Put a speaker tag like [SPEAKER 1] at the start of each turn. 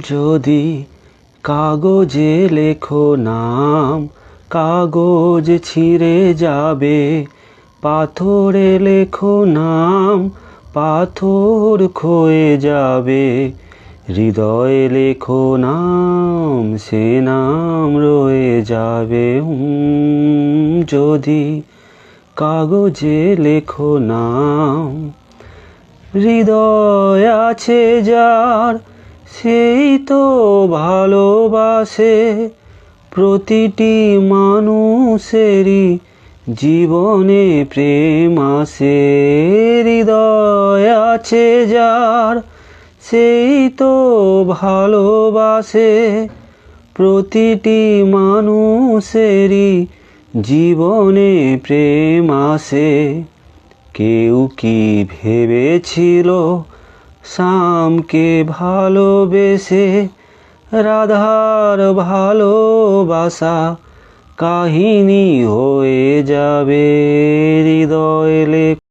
[SPEAKER 1] যদি কাগজে লেখো নাম, কাগজ ছিঁড়ে যাবে। পাথরে লেখো নাম, পাথর ক্ষয়ে যাবে। হৃদয়ে লেখো নাম, সে নাম রয়ে যাবে। যদি কাগজে লেখো নাম। হৃদয় আছে যার, সেই তো ভালোবাসে। প্রতিটি মানুষেরই জীবনে প্রেম আসে। হৃদয় আছে যার, সেই তো ভালোবাসে। প্রতিটি মানুষেরই জীবনে প্রেম আসে। কেউ কি ভেবেছিল শ্যামকে ভালোবেসে রাধার ভালোবাসা কাহিনী হয়ে যাবে। হৃদয়ে